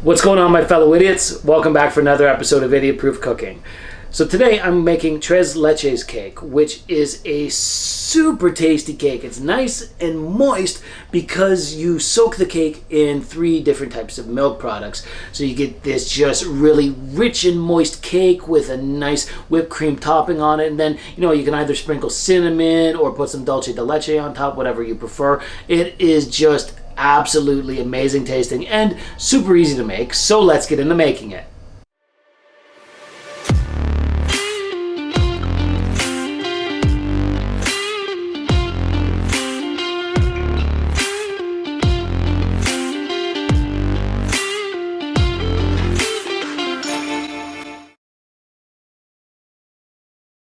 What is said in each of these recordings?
What's going on, my fellow idiots? Welcome back for another episode of Idiot Proof Cooking. So today I'm making Tres Leches cake, which is a super tasty cake. It's nice and moist because you soak the cake in 3 different types of milk products. So you get this just really rich and moist cake with a nice whipped cream topping on it. And then, you can either sprinkle cinnamon or put some dulce de leche on top, whatever you prefer. It is just absolutely amazing tasting and super easy to make. So let's get into making it.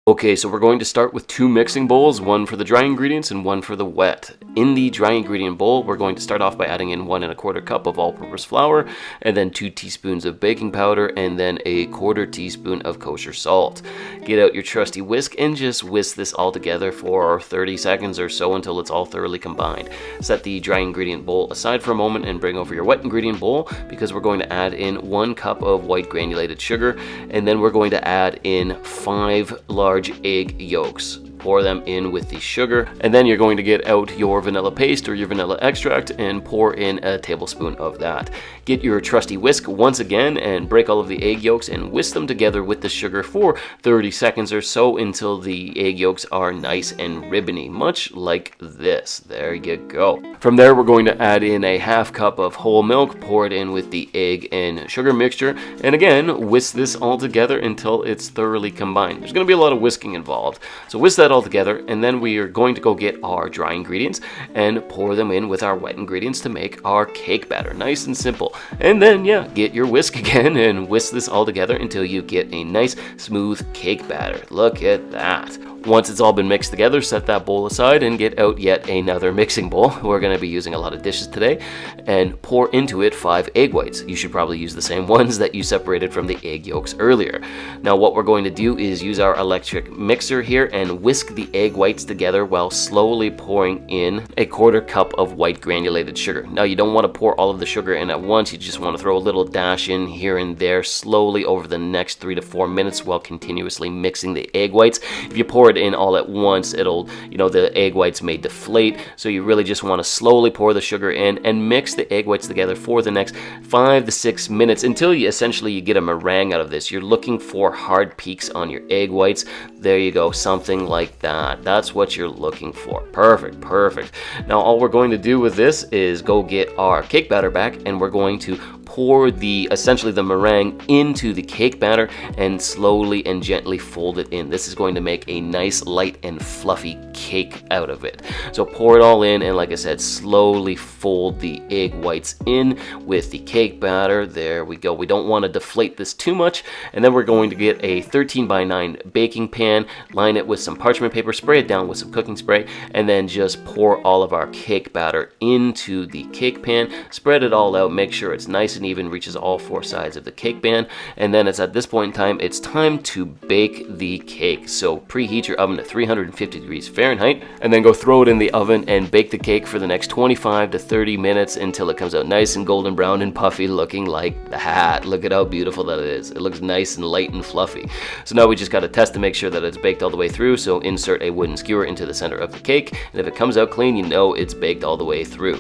Okay, so we're going to start with 2 mixing bowls, one for the dry ingredients and one for the wet. In the dry ingredient bowl, we're going to start off by adding in 1 1/4 cup of all-purpose flour, and then 2 teaspoons of baking powder, and then a 1/4 teaspoon of kosher salt. Get out your trusty whisk and just whisk this all together for 30 seconds or so until it's all thoroughly combined. Set the dry ingredient bowl aside for a moment and bring over your wet ingredient bowl, because we're going to add in 1 cup of white granulated sugar, and then we're going to add in 5 large egg yolks. Pour them in with the sugar, and then you're going to get out your vanilla paste or your vanilla extract and pour in a tablespoon of that. Get your trusty whisk once again and break all of the egg yolks and whisk them together with the sugar for 30 seconds or so until the egg yolks are nice and ribbony, much like this. There you go. From there, we're going to add in a 1/2 cup of whole milk, pour it in with the egg and sugar mixture, and again, whisk this all together until it's thoroughly combined. There's going to be a lot of whisking involved, so whisk that all together, and then we are going to go get our dry ingredients and pour them in with our wet ingredients to make our cake batter. Nice and simple. And then, get your whisk again and whisk this all together until you get a nice smooth cake batter. Look at that. Once it's all been mixed together, set that bowl aside and get out yet another mixing bowl. We're going to be using a lot of dishes today, and pour into it 5 egg whites. You should probably use the same ones that you separated from the egg yolks earlier. Now what we're going to do is use our electric mixer here and whisk the egg whites together while slowly pouring in a 1/4 cup of white granulated sugar. Now you don't want to pour all of the sugar in at once. You just want to throw a little dash in here and there slowly over the next 3 to 4 minutes while continuously mixing the egg whites. If you pour it in all at once, it'll, the egg whites may deflate, so you really just want to slowly pour the sugar in and mix the egg whites together for the next 5 to 6 minutes until you get a meringue out of this. You're looking for hard peaks on your egg whites. There you go, something like that. That's what you're looking for. Perfect. Now all we're going to do with this is go get our cake batter back, and we're going to pour essentially the meringue into the cake batter and slowly and gently fold it in. This is going to make a nice light and fluffy cake out of it. So pour it all in, and like I said, slowly fold the egg whites in with the cake batter. There we go. We don't want to deflate this too much. And then we're going to get a 13x9 baking pan, line it with some parchment paper, spray it down with some cooking spray, and then just pour all of our cake batter into the cake pan. Spread it all out. Make sure it's nice and even, reaches all 4 sides of the cake pan, and then it's at this point in time, it's time to bake the cake. So preheat your oven to 350 degrees Fahrenheit, and then go throw it in the oven and bake the cake for the next 25 to 30 minutes until it comes out nice and golden brown and puffy, looking like that. Look at how beautiful that is. It looks nice and light and fluffy. So now we just got to test to make sure that it's baked all the way through. So insert a wooden skewer into the center of the cake, and if it comes out clean, it's baked all the way through.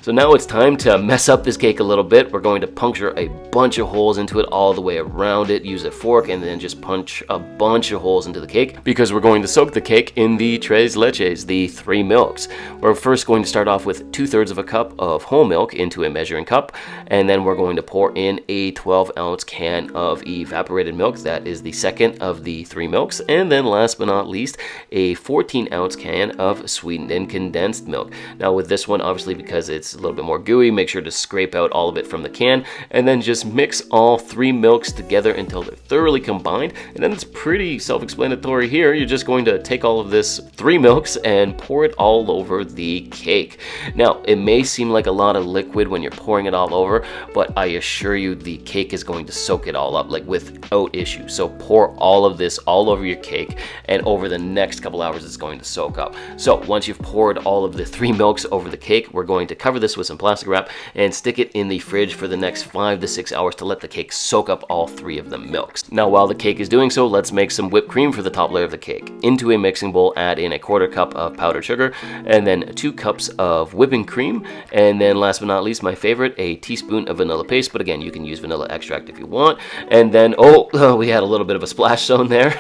So now it's time to mess up this cake a little bit. We're going to puncture a bunch of holes into it all the way around it. Use a fork and then just punch a bunch of holes into the cake, because we're going to soak the cake in the Tres Leches, the 3 milks. We're first going to start off with 2/3 of a cup of whole milk into a measuring cup, and then we're going to pour in a 12-ounce can of evaporated milk. That is the second of the 3 milks. And then last but not least, a 14-ounce can of sweetened and condensed milk. Now with this one, obviously because it's a little bit more gooey, make sure to scrape out all of it from the can, and then just mix all 3 milks together until they're thoroughly combined. And then it's pretty self-explanatory here. You're just going to take all of this 3 milks and pour it all over the cake. Now it may seem like a lot of liquid when you're pouring it all over, but I assure you the cake is going to soak it all up like without issue. So pour all of this all over your cake, and over the next couple hours it's going to soak up. So once you've poured all of the 3 milks over the cake, we're going to cover the this with some plastic wrap and stick it in the fridge for the next 5 to 6 hours to let the cake soak up all 3 of the milks. Now while the cake is doing so, let's make some whipped cream for the top layer of the cake. Into a mixing bowl, add in a 1/4 cup of powdered sugar and then 2 cups of whipping cream, and then last but not least, my favorite, a teaspoon of vanilla paste, but again, you can use vanilla extract if you want. And then, we had a little bit of a splash zone there.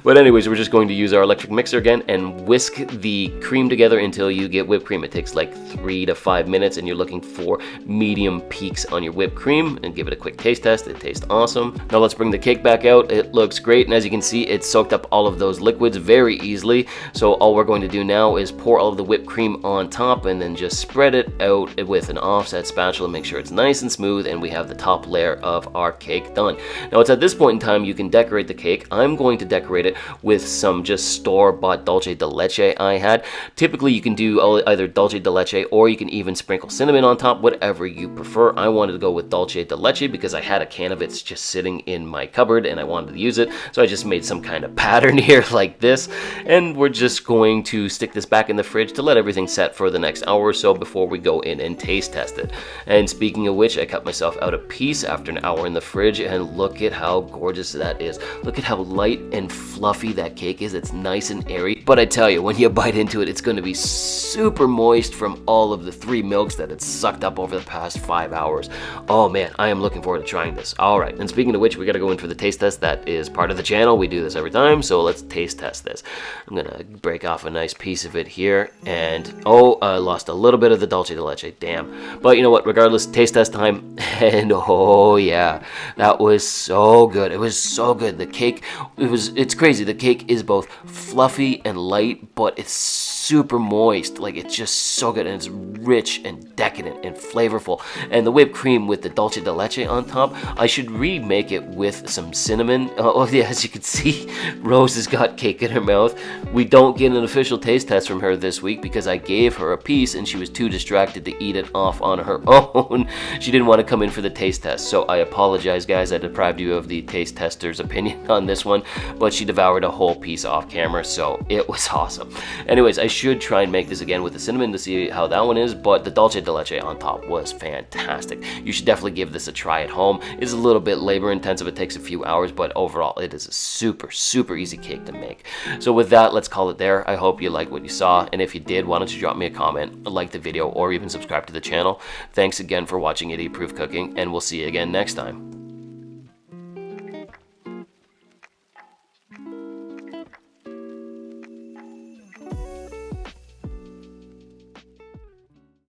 But anyways, we're just going to use our electric mixer again and whisk the cream together until you get whipped cream. It takes like 3 to 5 minutes, and you're looking for medium peaks on your whipped cream, and give it a quick taste test. It tastes awesome. Now let's bring the cake back out. It looks great, and as you can see, it soaked up all of those liquids very easily. So all we're going to do now is pour all of the whipped cream on top and then just spread it out with an offset spatula, make sure it's nice and smooth, and we have the top layer of our cake done. Now it's at this point in time you can decorate the cake. I'm going to decorate it with some just store-bought dulce de leche I had. Typically you can do either dulce de leche or you can even sprinkle cinnamon on top, whatever you prefer. I wanted to go with dulce de leche because I had a can of it just sitting in my cupboard and I wanted to use it, so I just made some kind of pattern here like this, and we're just going to stick this back in the fridge to let everything set for the next hour or so before we go in and taste test it. And speaking of which, I cut myself out a piece after an hour in the fridge, and look at how gorgeous that is. Look at how light and fluffy that cake is. It's nice and airy, but I tell you, when you bite into it, it's going to be super moist from all of the 3 milks that it's sucked up over the past 5 hours. Oh man, I am looking forward to trying this. Alright, and speaking of which, we gotta go in for the taste test. That is part of the channel. We do this every time, so let's taste test this. I'm gonna break off a nice piece of it here, and I lost a little bit of the dulce de leche, damn. But you know what, regardless, taste test time, and oh yeah, that was so good. It was so good. The cake, it's crazy. The cake is both fluffy and light, but it's super moist. Like, it's just so good, and it's rich and decadent and flavorful. And the whipped cream with the dulce de leche on top, I should remake it with some cinnamon. Oh yeah, as you can see, Rose has got cake in her mouth. We don't get an official taste test from her this week because I gave her a piece and she was too distracted to eat it off on her own. She didn't want to come in for the taste test, so I apologize guys, I deprived you of the taste tester's opinion on this one, but she devoured a whole piece off camera, so it was awesome. Anyways, I should try and make this again with the cinnamon to see how that one is, but the dulce de leche on top was fantastic. You should definitely give this a try at home. It's a little bit labor intensive, it takes a few hours, but overall it is a super easy cake to make. So with that, let's call it there. I hope you liked what you saw, and if you did, why don't you drop me a comment, like the video, or even subscribe to the channel. Thanks again for watching Idiot Proof Cooking, and we'll see you again next time.